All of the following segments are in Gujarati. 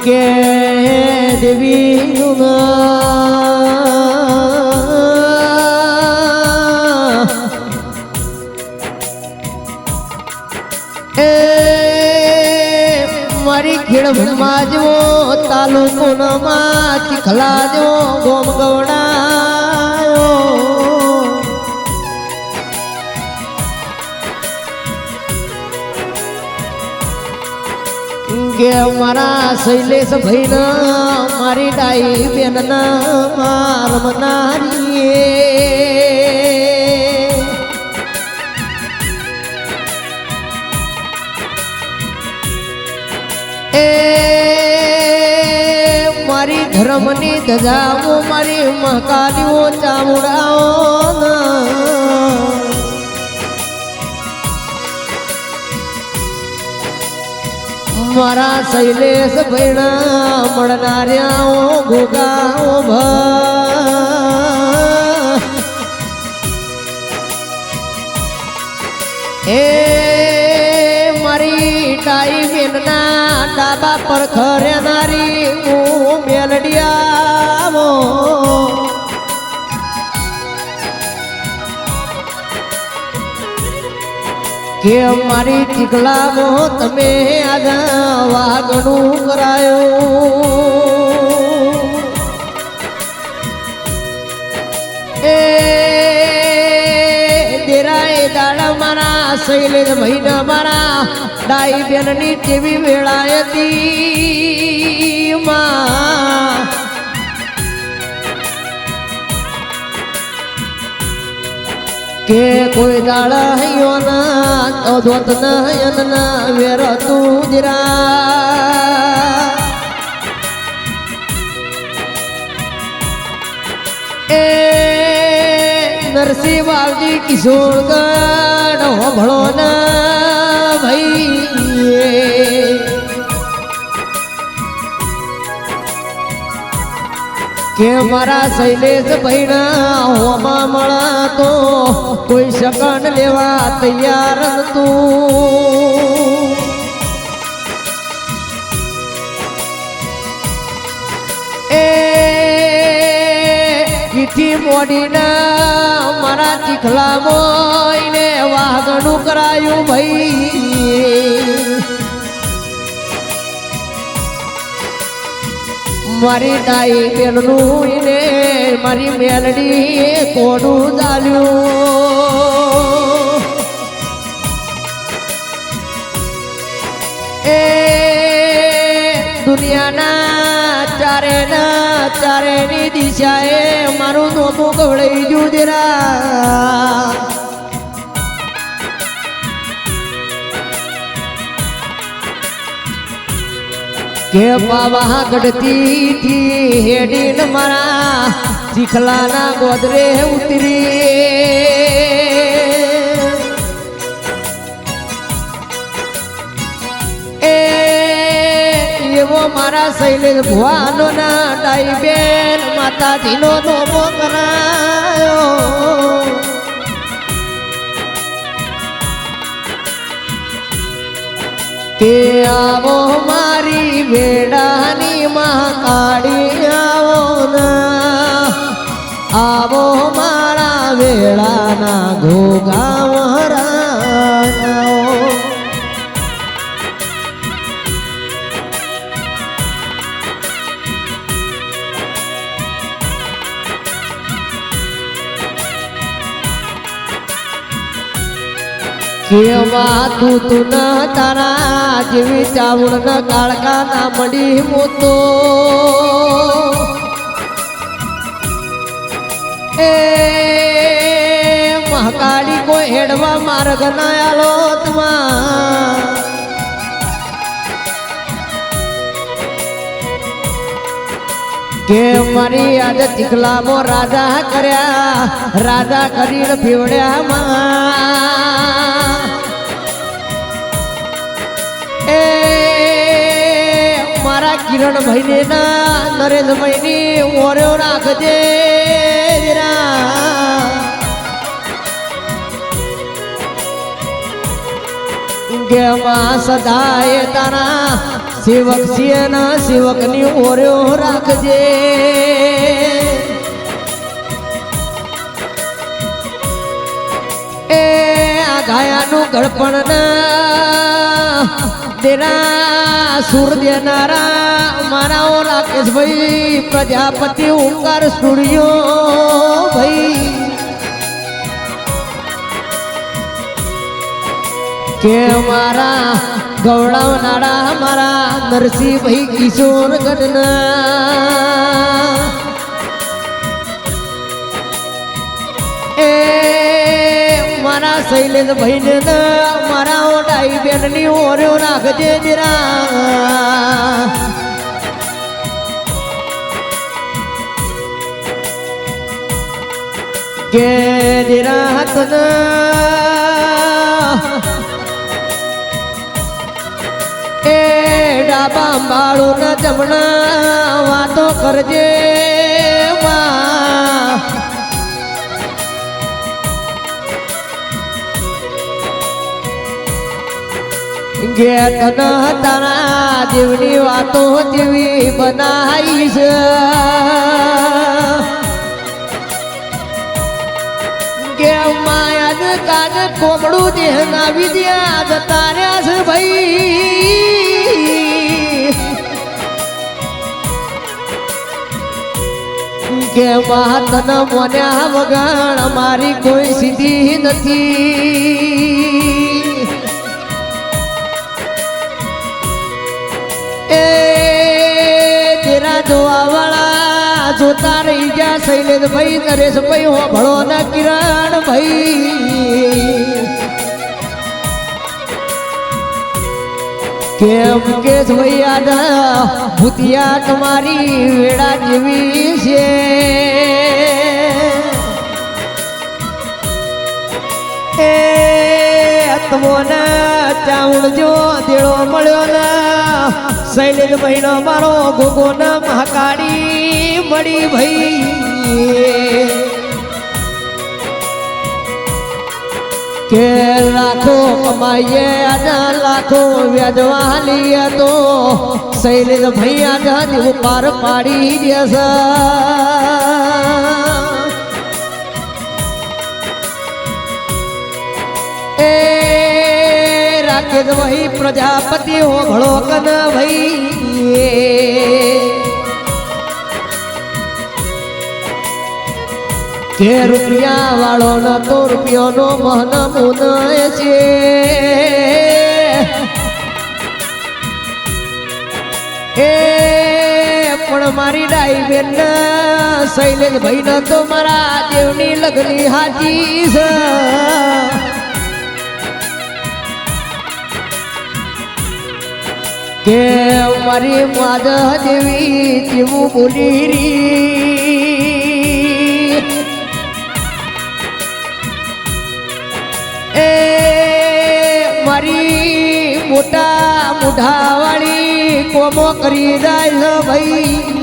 કે દેવીનું એ મારી ખેડમાં જો તાલુકોમાં ચીખલા જો ગોમ ગવડાયો કે મારા શૈલેષ ભાઈના મારી ડાઈ બેનના મારમનારી એ મારી ધર્મની ધજાઓ મારી મહાકાલીઓ ચામુડાઓ મારા શૈલેષ ભૈણા મળનાર્યાઓ ગોગાઓ એ મારી ટાઈ બેનના ડાબા પર ખરેનારી હું મેલડિયાવો કે મારી ચીખલામાં તમે આગા વાગણું કરાયું એ દેરાય દાડા મારા શૈલેષ ભાઈના મારા ડાઈ બેનની કેવી વેળા હતી માં કે કોઈ દાડા હૈયોના તો ધોત નયનના વેર તું જરા એ નરસિંહ બાવજી કિશોરગઢ હોભળો ના ભાઈ કે મારા શૈલેષ ભાઈના હોમાં મળા તો કોઈ શકન લેવા તૈયાર નતું એ ચીઠી મોડીના મારા ચીખલામાં એને વાગણું કરાયું ભાઈ મારી ડાઈ બેનનું એને મારી મેલડી કોનું ચાલ્યું એ દુનિયાના ચારેની દિશાએ મારું નોમું ગવડાઈ જુદરા કે બાવા ગઢતી હેડીન મારા ચીખલાના ગોદરે ઉતરી એ એવો મારા શૈલેષ ભુવાનો ના ડાઈ બેન માતાજીનો નોમો કરાયો કે આવો મારી વેડાની મહાકાળી આવો ના આવો મારા વેળાના ઘોઘા વરાવો કેવા તું ન તારા જેવી ચાવડ ન કાળકા ના મળી મોતો એ મહાકાળી કોઈ હેડવા માર્ગ ના આલો તમા કે મારી આજ ચીખલામાં રાજા કર્યા રાજા કરીને ફેવડ્યા માં એ મારા કિરણ ભાઈને ના નરેન્દ્રભાઈ ની ઓર્યો રાખજે કે માં સદાય તારા સેવક સિયાના સેવકની ઓર્યો રાખજે એ આ ગાયાનું ગળપણ ના દેના સુર દેનારા મારાઓ રાકેશભાઈ પ્રજાપતિ ઓમકાર સ્ટુડિયો ભાઈ કે મારા ગૌડાવનારા મારા નરસિંહભાઈ કિશોર ગઢના એ મારા શૈલેષભાઈ ને મારા ઓડાઈ બેનની ઓર્યો રાખજે જરા કે જરા એ ડાબા બાળો ના જમણા વાતો કરજે ગેટ તારા જીવની વાતો જેવી બનાવી છે કે માયા કાજ કોમડું દેહ નાવી દ્યા જતા રહ્યા છે ભાઈ કે મહાતન મોન્યા વગર અમારી કોઈ સીધી નથી એ તેરા જોવાવાળા જોતા રહી ગયા શૈલેષભાઈ નરેશભાઈ હોભળો ના કિરણ ભાઈ કેમ કે ભાઈ આડા ભૂતિયા તમારી વેળા જેવી છે એ તમોને ચાવણજો દેડો મળ્યો ને શૈલેષભાઈ નો મારો ગોગો ને મહાકાળી મળી ભાઈ કે લાખો કમાઈએ આજા લાખો વ્યાજવા લઈએ તો શૈલેષભાઈ આજા દેવું પાર પાડી દેશે એ રાકેશભાઈ પ્રજાપતિ હોભળો કન ભાઈ કે રૂપિયા વાળો ન તો રૂપિયાનો મહન મુન છે એ પણ મારી ડાઈ બેન શૈલેષભાઈ ન તો મારા દેવની લગની હાજી છે કે મારી માધવ દેવી જેવું બોલી રી એ મારી મોટા મુઢાવાળી કોમો કરી જાય ભાઈ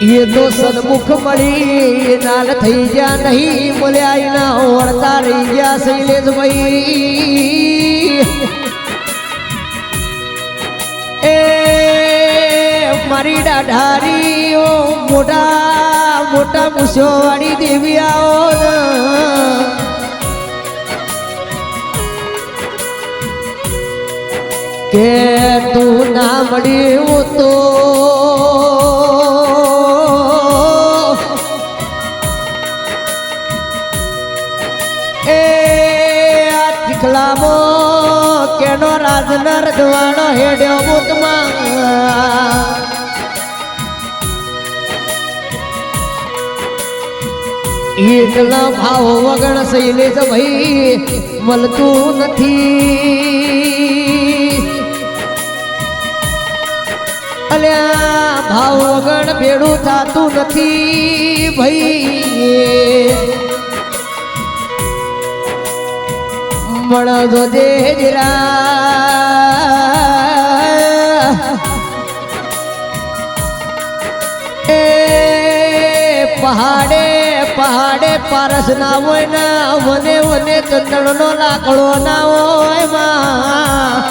એ તો સન્મુખ મળી નાલ થઈ ગયા નહીં બોલ્યા ના વળતા રહી ગયા શૈલેષભાઈ એ મારી દાઢારીઓ મોટા મોટા મૂછો વાળી દેવી આવો કે તું ના મળ્યું તો કેનો રાજનર દવાનો હેડ્યો મુતમાં એટલા ભાવ વગર શૈલેષભાઈ મળતું નથી અલ્યા ભાવ વગર ભેડું થતું નથી ભાઈ મળો દે જરા એ પહાડે પહાડે પારસ ના હોય ને વને વને ચંદન નો લાકડો ના હોય માં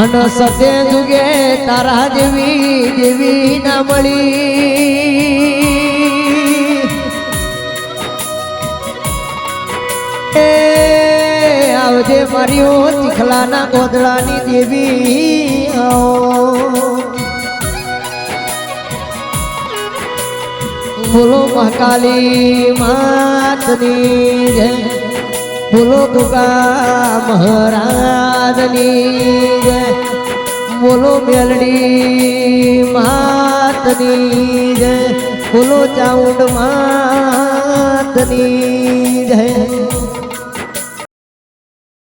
અન સતે જુગે તારા જેવી દેવી ના મળી આવજે મારી ચીખલાના ગોદડાની દેવી બોલો મહાકાલી માતની જય બોલો ગોગા મહારાજની જય બોલો મેલડી માતની જય બોલો ચાઉંડ માતની જય